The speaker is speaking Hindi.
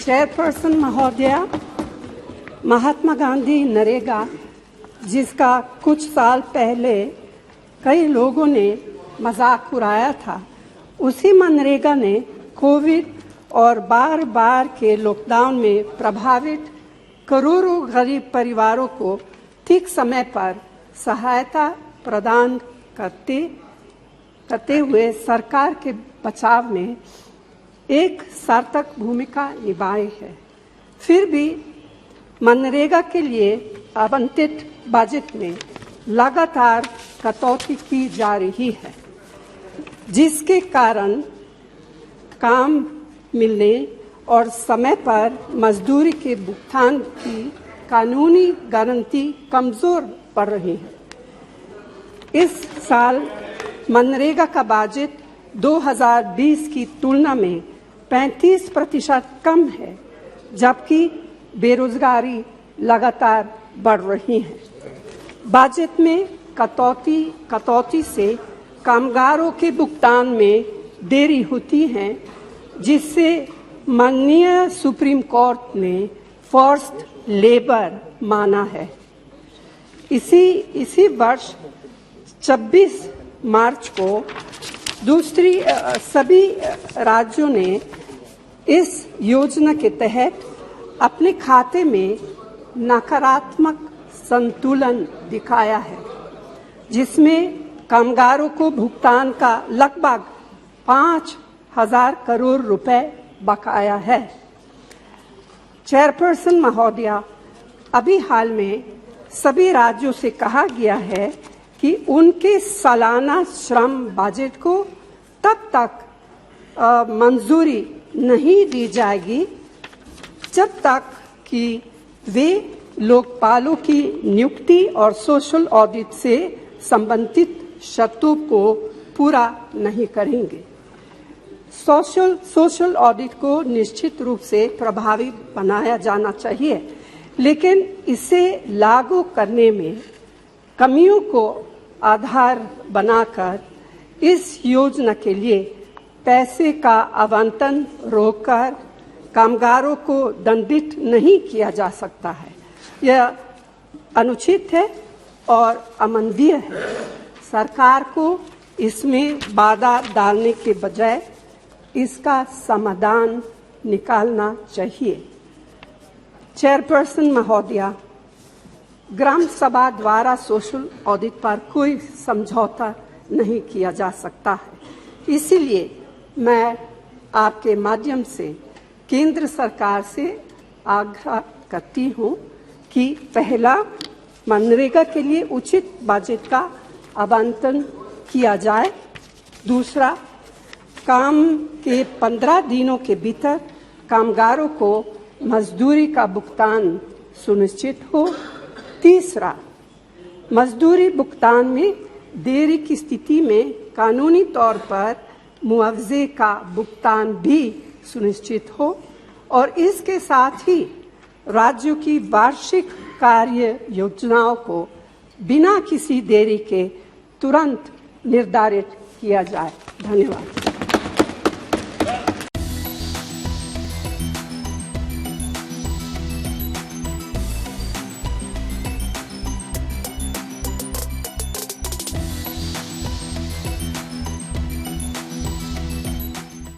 चेयरपर्सन महोदया, महात्मा गांधी नरेगा, जिसका कुछ साल पहले कई लोगों ने मजाक उड़ाया था, उसी मनरेगा ने कोविड और बार के लॉकडाउन में प्रभावित करोड़ों गरीब परिवारों को ठीक समय पर सहायता प्रदान करते हुए सरकार के बचाव में एक सार्थक भूमिका निभाई है। फिर भी मनरेगा के लिए आवंटित बजट में लगातार कटौती की जा रही है, जिसके कारण काम मिलने और समय पर मजदूरी के भुगतान की कानूनी गारंटी कमजोर पड़ रही है। इस साल मनरेगा का बजट 2020 की तुलना में 35% कम है, जबकि बेरोजगारी लगातार बढ़ रही है। बजट में कटौती से कामगारों के भुगतान में देरी होती है, जिससे माननीय सुप्रीम कोर्ट ने फोर्स्ड लेबर माना है। इसी वर्ष 26 मार्च को सभी राज्यों ने इस योजना के तहत अपने खाते में नकारात्मक संतुलन दिखाया है, जिसमें कामगारों को भुगतान का लगभग 5,000 करोड़ रुपए बकाया है। चेयरपर्सन महोदया, अभी हाल में सभी राज्यों से कहा गया है कि उनके सालाना श्रम बजट को तब तक मंजूरी नहीं दी जाएगी जब तक कि वे लोकपालों की नियुक्ति और सोशल ऑडिट से संबंधित शर्तों को पूरा नहीं करेंगे। सोशल ऑडिट को निश्चित रूप से प्रभावी बनाया जाना चाहिए, लेकिन इसे लागू करने में कमियों को आधार बनाकर इस योजना के लिए पैसे का आवंटन रोककर कामगारों को दंडित नहीं किया जा सकता है। यह अनुचित है और अमानवीय है। सरकार को इसमें बाधा डालने के बजाय इसका समाधान निकालना चाहिए। चेयरपर्सन महोदया, ग्राम सभा द्वारा सोशल ऑडिट पर कोई समझौता नहीं किया जा सकता है। इसीलिए मैं आपके माध्यम से केंद्र सरकार से आग्रह करती हूं कि पहला, मनरेगा के लिए उचित बजट का आवंटन किया जाए। दूसरा, काम के 15 दिनों के भीतर कामगारों को मजदूरी का भुगतान सुनिश्चित हो। तीसरा, मजदूरी भुगतान में देरी की स्थिति में कानूनी तौर पर मुआवजे का भुगतान भी सुनिश्चित हो और इसके साथ ही राज्यों की वार्षिक कार्य योजनाओं को बिना किसी देरी के तुरंत निर्धारित किया जाए। धन्यवाद।